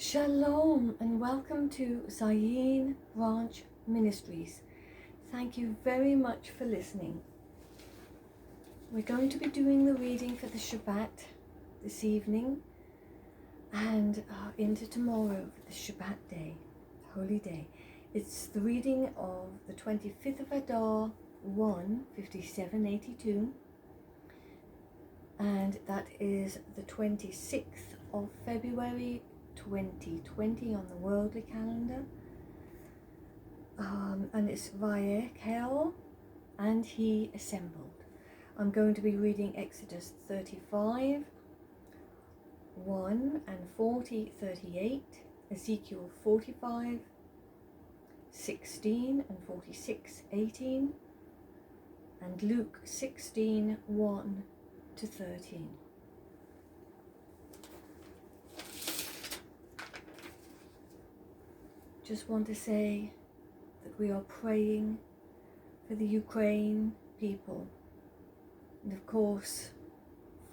Shalom and welcome to Zayin Ministries. Thank you very much for listening. We're going to be doing the reading for the Shabbat this evening and into tomorrow for the Shabbat day, holy day. It's the reading of the 25th of Adar 1:5782, and that is the 26th of February 2020 on the worldly calendar, and it's Vayak'hel, and he assembled. I'm going to be reading Exodus 35, 1 and 40, 38, Ezekiel 45, 16 and 46, 18, and Luke 16, 1 to 13. Just want to say that we are praying for the Ukraine people, and of course,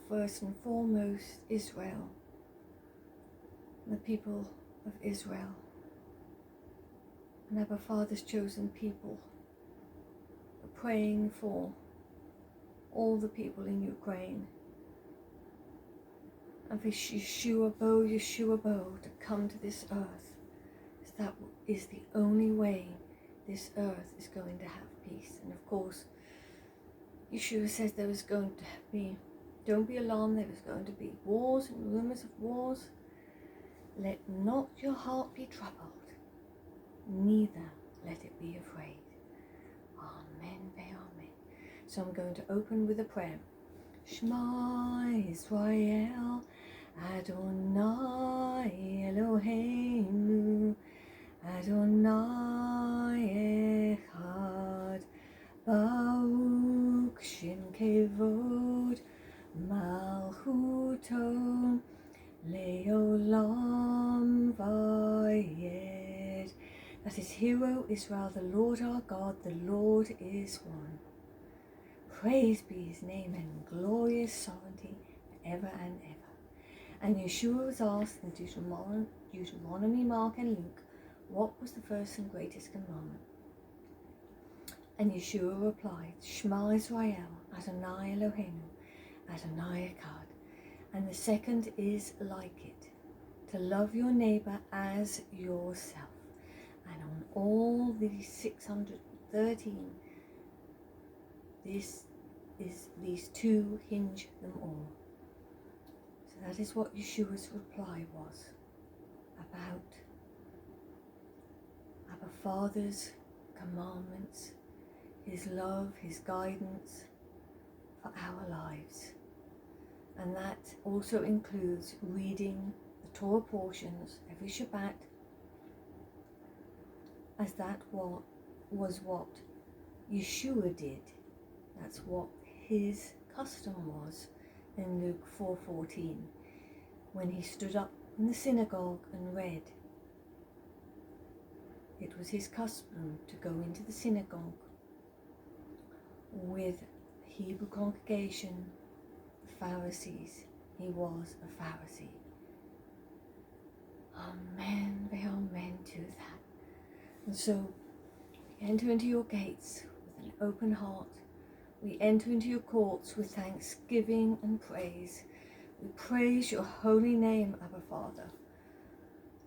first and foremost, Israel, the people of Israel, and Abba Father's chosen people. We're praying for all the people in Ukraine, and for Yeshua to come to this earth. That is the only way this earth is going to have peace. And of course, Yeshua says there was going to be, don't be alarmed, there was going to be wars and rumors of wars. Let not your heart be troubled, neither let it be afraid. Amen, amen. So I'm going to open with a prayer. Shema Israel, Adonai Eloheinu, Adonai Echad, Baruch Shem Kevod, Malchuto, Leolam Vayed. That is, Hear, O Israel, the Lord our God, the Lord is one. Praise be his name and glorious sovereignty forever and ever. And Yeshua was asked in Deuteronomy, Mark and Luke, what was the first and greatest commandment? And Yeshua replied, Shema Israel, Adonai Eloheinu, Adonai Echad. And the second is like it, to love your neighbor as yourself. And on all these 613, these two hinge them all. So that is what Yeshua's reply was about Abba Father's commandments, his love, his guidance for our lives. And that also includes reading the Torah portions every Shabbat, as that was what Yeshua did. That's what his custom was in Luke 4:14, when he stood up in the synagogue and read. It was his custom to go into the synagogue with the Hebrew congregation, the Pharisees. He was a Pharisee. Amen, amen to that. And so we enter into your gates with an open heart. We enter into your courts with thanksgiving and praise. We praise your holy name, Abba Father.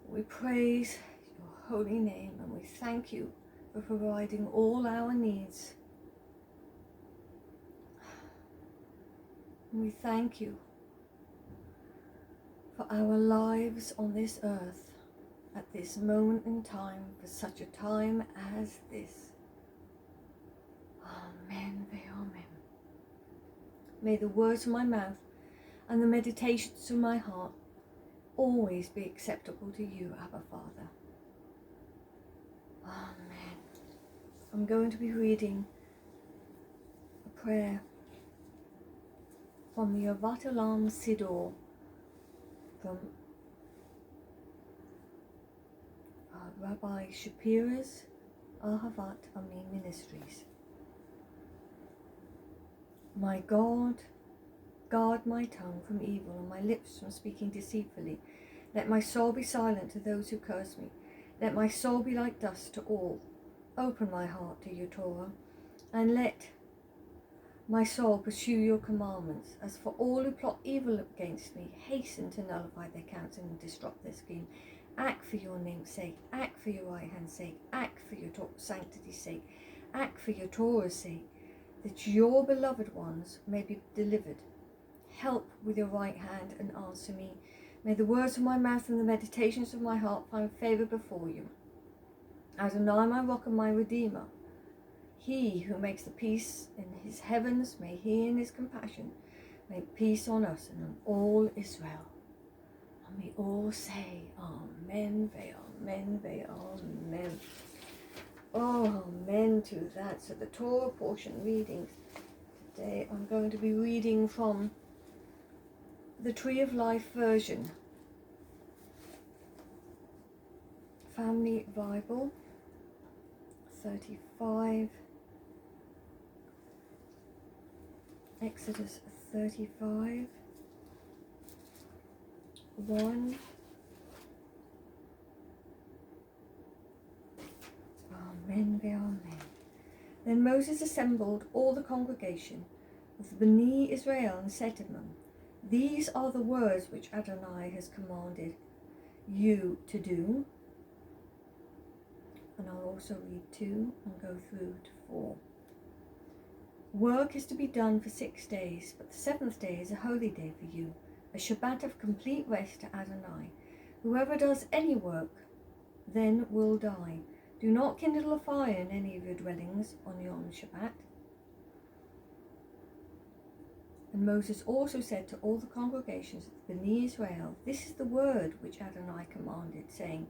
We praise your holy name, and we thank you for providing all our needs. And we thank you for our lives on this earth at this moment in time, for such a time as this. Amen, amen. May the words of my mouth and the meditations of my heart always be acceptable to you, Abba Father. Amen. I'm going to be reading a prayer from the Olam Siddur, from Rabbi Shapira's Ahavat Ammi Ministries. My God, guard my tongue from evil and my lips from speaking deceitfully. Let my soul be silent to those who curse me. Let my soul be like dust to all. Open my heart to your Torah, and let my soul pursue your commandments. As for all who plot evil against me, hasten to nullify their counsel and disrupt their scheme. Act for your name's sake, act for your right hand's sake, act for your sanctity's sake, act for your Torah's sake, that your beloved ones may be delivered. Help with your right hand and answer me. May the words of my mouth and the meditations of my heart find favour before you. Adonai, my rock and my redeemer, he who makes the peace in his heavens, may he in his compassion make peace on us and on all Israel. And we all say Amen, Amen, Amen. Oh, amen to that. So the Torah portion readings. Today I'm going to be reading from the Tree of Life version. Family Bible 35. Exodus 35. 1. Amen, amen. Then Moses assembled all the congregation of the Bnei Israel and said to them, these are the words which Adonai has commanded you to do. And I'll also read 2 and go through to 4. Work is to be done for 6 days, but the 7th day is a holy day for you, a Shabbat of complete rest to Adonai. Whoever does any work then will die. Do not kindle a fire in any of your dwellings on Yom Shabbat. And Moses also said to all the congregations of the Bnei Israel, this is the word which Adonai commanded, saying,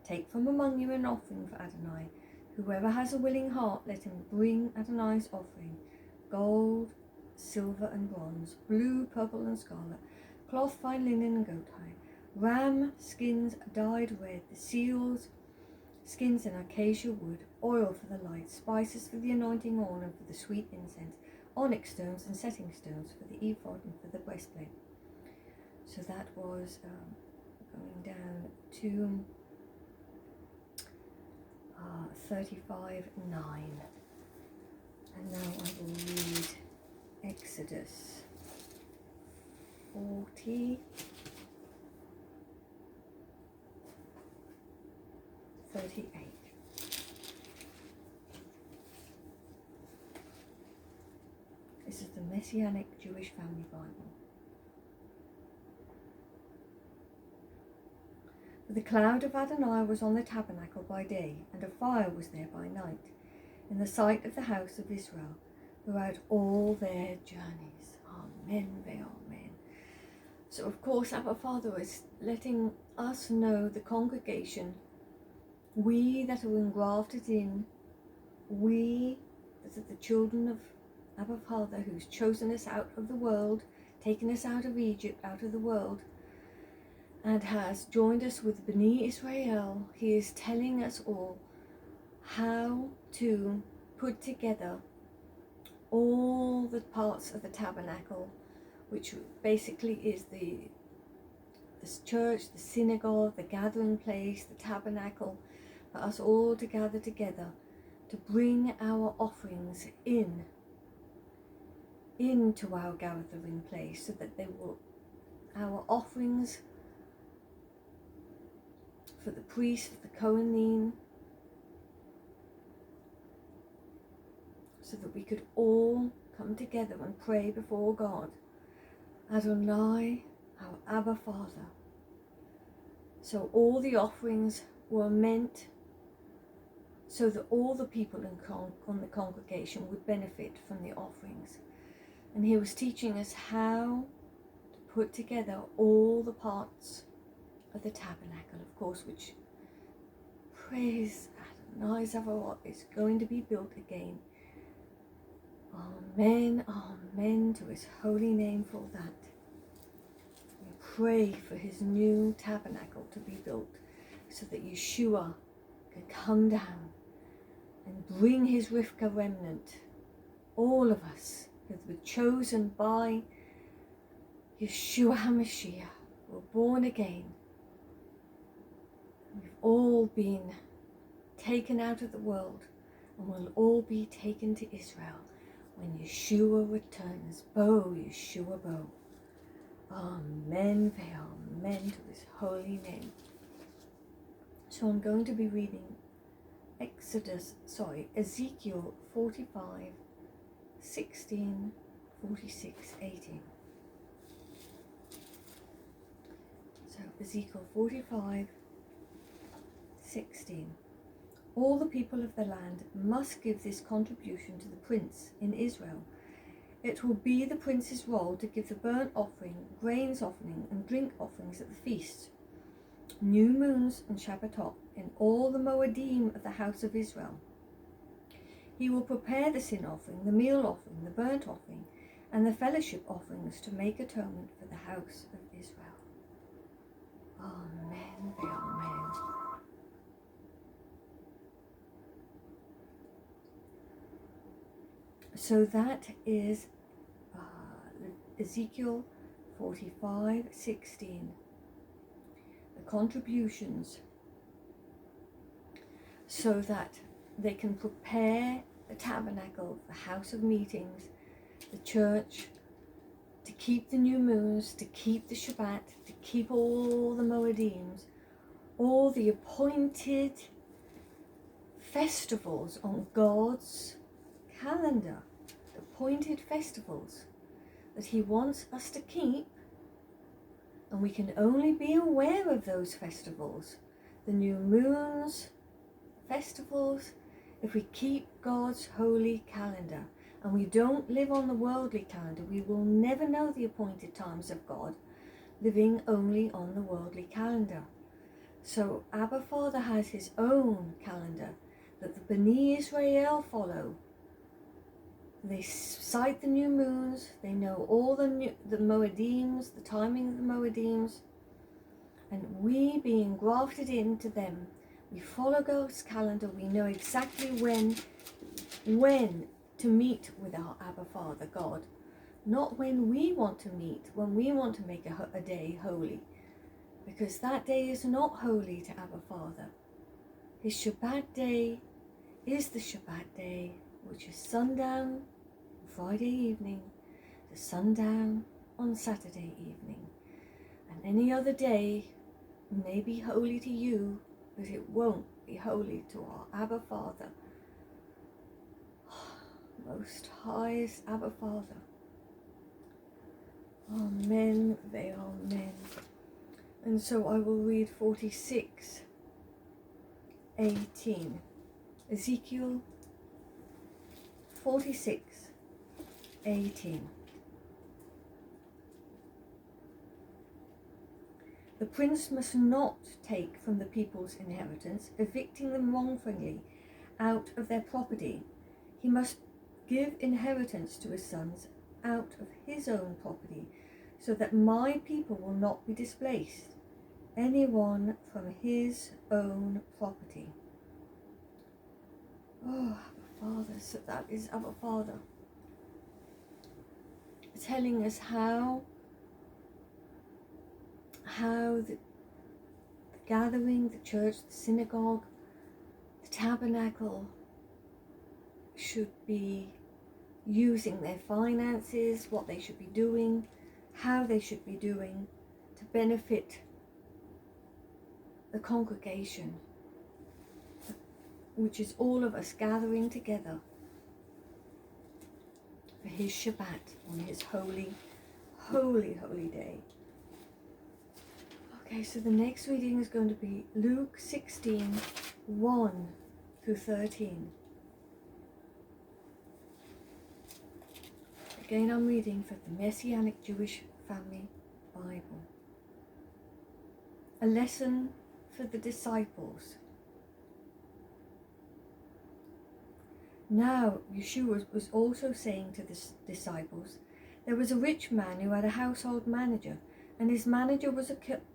take from among you an offering for Adonai. Whoever has a willing heart, let him bring Adonai's offering, gold, silver and bronze, blue, purple and scarlet, cloth, fine linen and goat hide, ram skins dyed red, the seals, skins and acacia wood, oil for the light, spices for the anointing oil and for the sweet incense, onyx stones and setting stones for the ephod and for the breastplate. So that was going down to 35:9. And now I will read Exodus 40. 38. This is the Messianic Jewish Family Bible. For the cloud of Adonai was on the tabernacle by day, and a fire was there by night, in the sight of the house of Israel, throughout all their journeys. Amen, amen. So of course Abba Father is letting us know, the congregation, we that are engrafted in, we that are the children of Abba Father, who's chosen us out of the world, taken us out of Egypt, out of the world, and has joined us with Bnei Israel. He is telling us all how to put together all the parts of the tabernacle, which basically is the church, the synagogue, the gathering place, the tabernacle, for us all to gather together to bring our offerings into our gathering place, so that our offerings for the priest, for the Kohanim, so that we could all come together and pray before God, Adonai, our Abba Father. So all the offerings were meant so that all the people on the congregation would benefit from the offerings. And he was teaching us how to put together all the parts of the tabernacle, of course, which, praise Adonai Ahavat, is going to be built again. Amen, amen to his holy name for that. We pray for his new tabernacle to be built, so that Yeshua can come down and bring his Rivka remnant, all of us who were chosen by Yeshua HaMashiach, were born again, all been taken out of the world and will all be taken to Israel when Yeshua returns. Bo, Yeshua, Bo. Amen, amen to his holy name. So I'm going to be reading Ezekiel 45, 16, 46, 18. So Ezekiel 45, 16. All the people of the land must give this contribution to the prince in Israel. It will be the prince's role to give the burnt offering, grains offering, and drink offerings at the feast, new moons and Shabbatot, in all the Moedim of the house of Israel. He will prepare the sin offering, the meal offering, the burnt offering, and the fellowship offerings to make atonement for the house of Israel. Amen, amen. So that is Ezekiel 45, 16. The contributions, so that they can prepare the tabernacle, the house of meetings, the church, to keep the new moons, to keep the Shabbat, to keep all the Moedims, all the appointed festivals on God's calendar, the appointed festivals that he wants us to keep. And we can only be aware of those festivals, the new moons, festivals, if we keep God's holy calendar. And we don't live on the worldly calendar. We will never know the appointed times of God, living only on the worldly calendar. So Abba Father has his own calendar that the Bnei Israel follow. They cite the new moons, they know all the Moedims, the timing of the Moedims, and we, being grafted into them, we follow God's calendar. We know exactly when to meet with our Abba Father God, not when we want to meet, when we want to make a day holy, because that day is not holy to Abba Father. His Shabbat day is the Shabbat day, which is sundown Friday evening to sundown on Saturday evening. And any other day may be holy to you, but it won't be holy to our Abba Father, most highest Abba Father. Amen, amen. And so I will read 46, 18. Ezekiel 46, 18. The prince must not take from the people's inheritance, evicting them wrongfully out of their property. He must give inheritance to his sons out of his own property, so that my people will not be displaced, anyone from his own property. Oh, Abba Father, so that is Abba Father telling us how the gathering, the church, the synagogue, the tabernacle should be using their finances, what they should be doing, how they should be doing to benefit the congregation, which is all of us gathering together for his Shabbat on his holy, holy, holy day. Okay, so the next reading is going to be Luke 16, 1 through 13. Again, I'm reading for the Messianic Jewish Family Bible. A lesson for the disciples. Now, Yeshua was also saying to the disciples, there was a rich man who had a household manager, and his manager was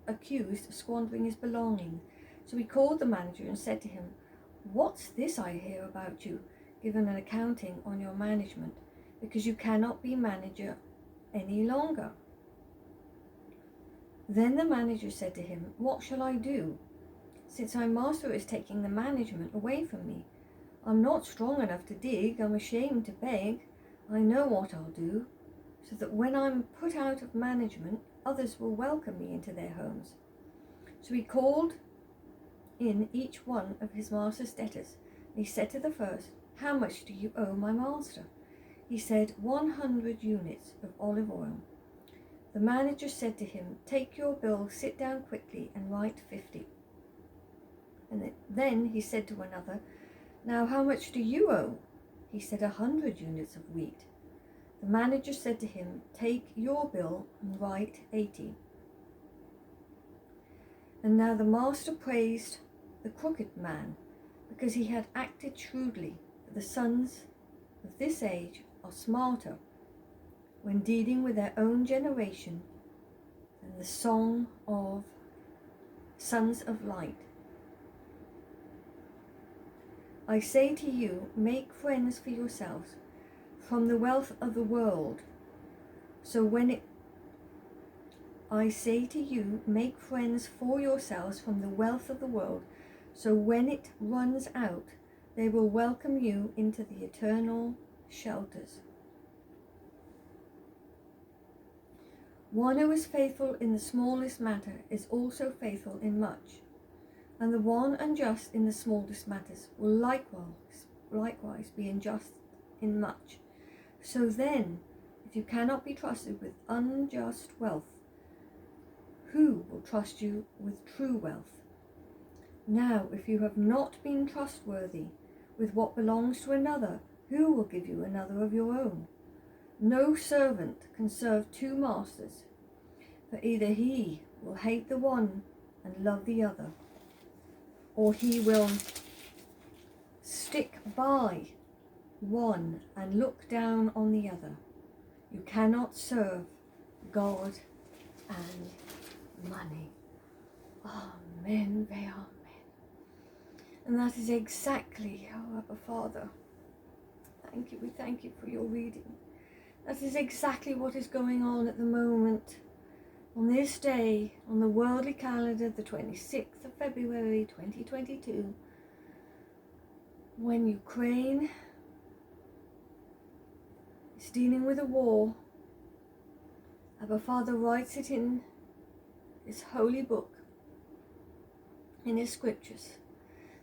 accused of squandering his belongings. So he called the manager and said to him, "What's this I hear about you, given an accounting on your management, because you cannot be manager any longer?" Then the manager said to him, "What shall I do, since my master is taking the management away from me. I'm not strong enough to dig, I'm ashamed to beg. I know what I'll do, so that when I'm put out of management, others will welcome me into their homes. So he called in each one of his master's debtors. He said to the first, "How much do you owe my master?" He said, 100 units of olive oil. The manager said to him, "Take your bill, sit down quickly and write 50. And then he said to another, "Now how much do you owe?" He said, 100 units of wheat. The manager said to him, "Take your bill and write 80. And now the master praised the crooked man, because he had acted shrewdly. For the sons of this age are smarter when dealing with their own generation than the song of sons of light. I say to you, make friends for yourselves from the wealth of the world. I say to you, make friends for yourselves from the wealth of the world, so when it runs out, they will welcome you into the eternal shelters. One who is faithful in the smallest matter is also faithful in much, and the one unjust in the smallest matters will likewise be unjust in much. So then, if you cannot be trusted with unjust wealth, who will trust you with true wealth? Now, if you have not been trustworthy with what belongs to another, who will give you another of your own? No servant can serve two masters, for either he will hate the one and love the other, or he will stick by one and look down on the other. You cannot serve God and money. Amen, Amen. And that is exactly, Abba Father, thank you, we thank you for your reading. That is exactly what is going on at the moment. On this day, on the worldly calendar, the 26th of February 2022, when Ukraine is dealing with a war, Abba Father writes it in his holy book, in his scriptures.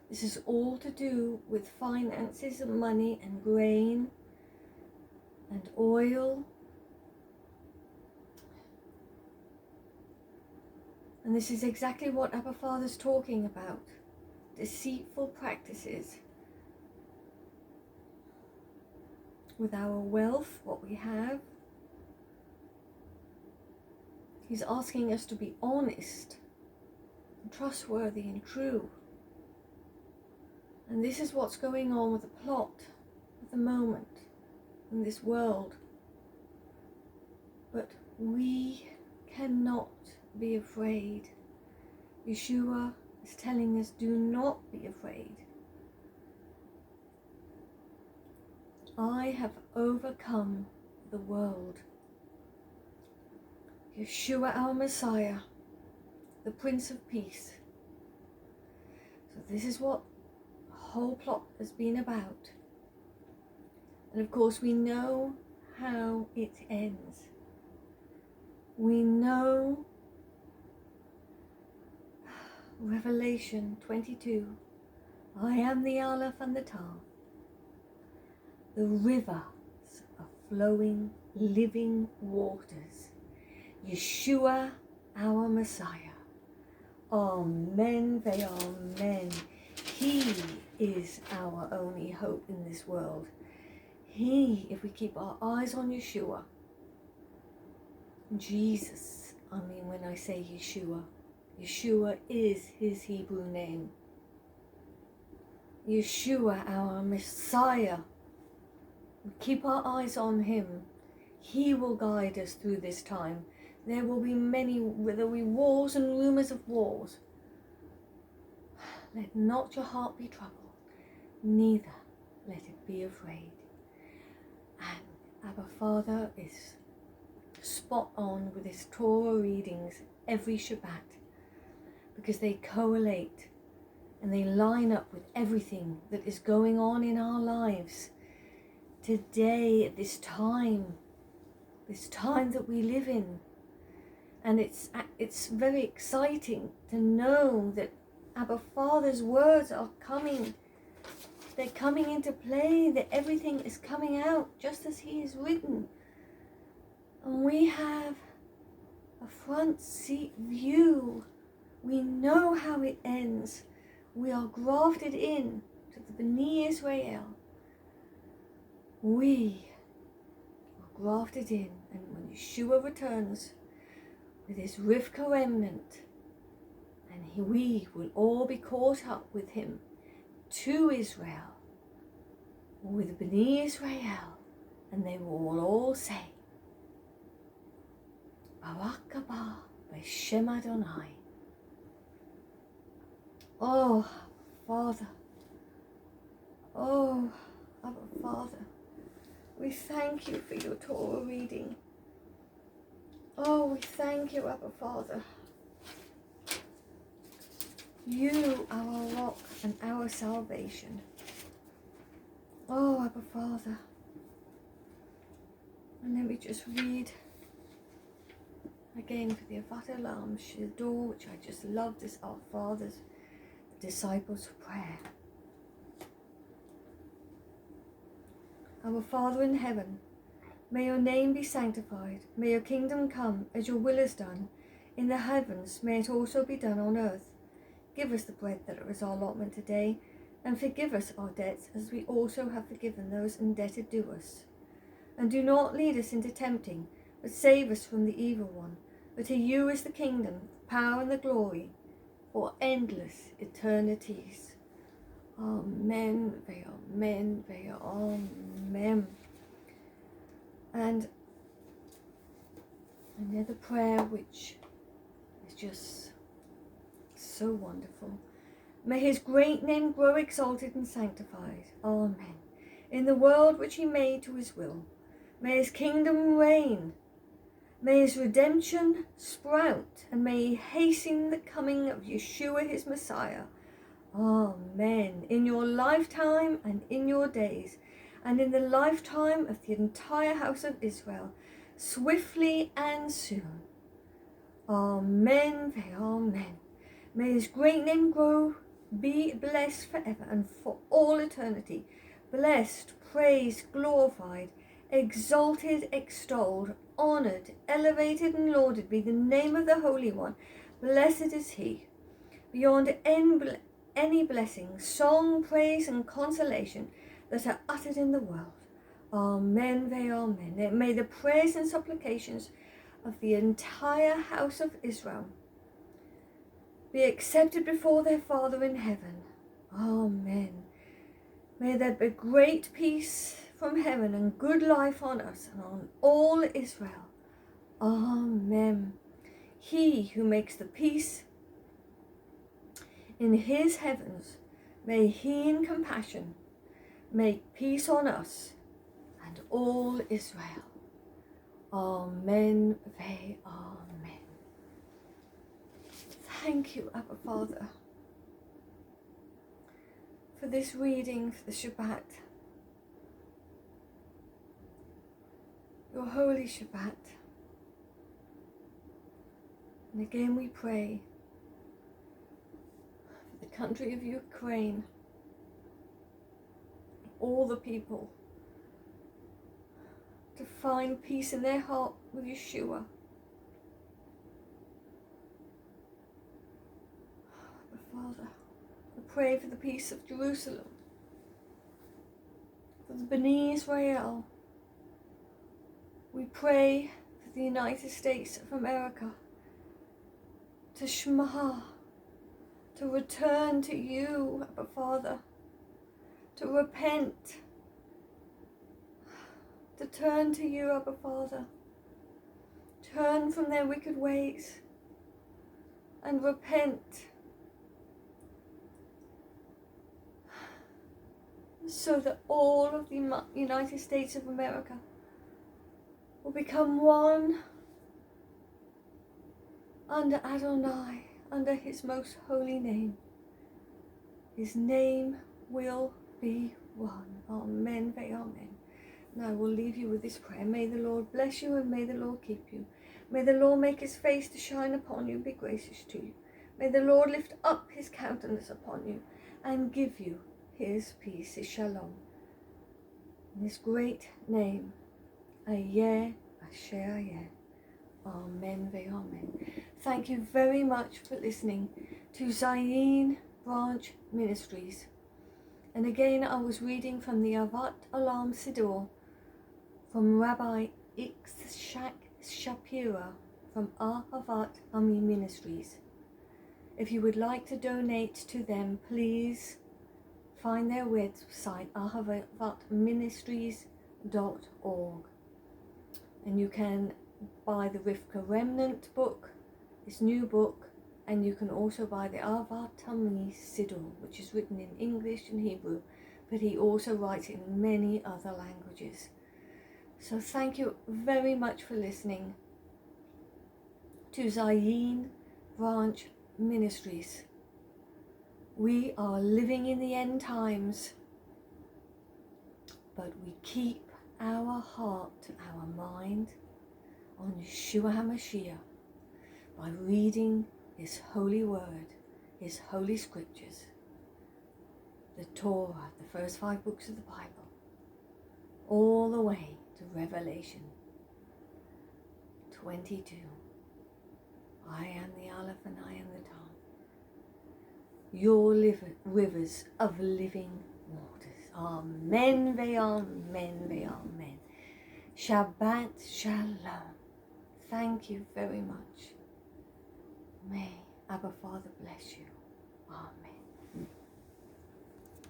This is all to do with finances and money and grain and oil. And this is exactly what Abba Father's talking about. Deceitful practices with our wealth, what we have. He's asking us to be honest, and trustworthy and true. And this is what's going on with the plot at the moment in this world. But we cannot be afraid. Yeshua is telling us, do not be afraid. I have overcome the world. Yeshua, our Messiah, the Prince of Peace. So this is what the whole plot has been about. And of course we know how it ends. We know Revelation 22. I am the Aleph and the Tav. The rivers of flowing, living waters. Yeshua, our Messiah. Amen, amen. He is our only hope in this world. He, if we keep our eyes on Yeshua, Jesus, when I say Yeshua, Yeshua is his Hebrew name. Yeshua, our Messiah. We keep our eyes on him. He will guide us through this time. There will be wars and rumors of wars. Let not your heart be troubled, neither let it be afraid. And Abba Father is spot on with his Torah readings every Shabbat, because they correlate and they line up with everything that is going on in our lives today at this time that we live in. And it's very exciting to know that Abba Father's words are coming. They're coming into play, that everything is coming out just as he is written. And we have a front seat view. We know how it ends. We are grafted in to the Bnei Israel. We are grafted in, and when Yeshua returns with his Rivka remnant, and we will all be caught up with him to Israel, with Bnei Israel, and they will all say, Barak Abba B'Shem Adonai. Oh, Father. Oh, Abba Father. We thank you for your Torah reading. Oh, we thank you, Abba Father. You are our rock and our salvation. Oh, Abba Father. And let me just read again for the Olam, Siddur, which I just love, this Our Father's disciples' prayer. Our Father in heaven, may your name be sanctified. May your kingdom come, as your will is done in the heavens. May it also be done on earth. Give us the bread that is our allotment today, and forgive us our debts, as we also have forgiven those indebted to us. And do not lead us into tempting, but save us from the evil one. For to you is the kingdom, the power, and the glory, for endless eternities. Amen, amen, amen. And another prayer which is just so wonderful. May his great name grow exalted and sanctified. Amen. In the world which he made to his will. May his kingdom reign. May his redemption sprout, and may he hasten the coming of Yeshua, his Messiah. Amen. In your lifetime and in your days, and in the lifetime of the entire house of Israel, swiftly and soon. Amen. Amen. May his great name grow, be blessed forever and for all eternity. Blessed, praised, glorified, exalted, extolled, honored, elevated, and lauded be the name of the Holy One. Blessed is he. Beyond any blessing, song, praise, and consolation that are uttered in the world. Amen, amen. May the prayers and supplications of the entire house of Israel be accepted before their Father in heaven. Amen. May there be great peace from heaven and good life on us and on all Israel. Amen. He who makes the peace in his heavens, may he in compassion make peace on us and all Israel. Amen. Amen. Thank you, Abba Father, for this reading for the Shabbat, your holy Shabbat. And again we pray for the country of Ukraine, all the people, to find peace in their heart with Yeshua. Father, I pray for the peace of Jerusalem, for the Bnei Israel. We pray for the United States of America to Shema, to return to you, Abba Father, to repent, to turn to you, Abba Father, turn from their wicked ways and repent, so that all of the United States of America will become one under Adonai, under his most holy name. His name will be one. Amen, amen. Now I will leave you with this prayer. May the Lord bless you and may the Lord keep you. May the Lord make his face to shine upon you and be gracious to you. May the Lord lift up his countenance upon you and give you his peace, his shalom. In his great name, Ayeh, Asher Ayeh. Amen, amen. Thank you very much for listening to Zayin Branch Ministries. And again, I was reading from the Ahavat Olam Siddur from Rabbi Shapira from Ahavat Ammi Ministries. If you would like to donate to them, please find their website, ahavatministries.org. And you can buy the Rivka Remnant book, this new book, and you can also buy the Ahavat Ammi Siddur, which is written in English and Hebrew, but he also writes it in many other languages. So thank you very much for listening to Zayin Branch Ministries. We are living in the end times, but we keep our heart, our mind on Yeshua HaMashiach by reading his holy word, his holy scriptures, the Torah, the first 5 books of the Bible, all the way to Revelation 22. I am the Aleph and I am the Tav. Your rivers of living waters. Amen, amen, amen. Shabbat Shalom. Thank you very much. May Abba Father bless you.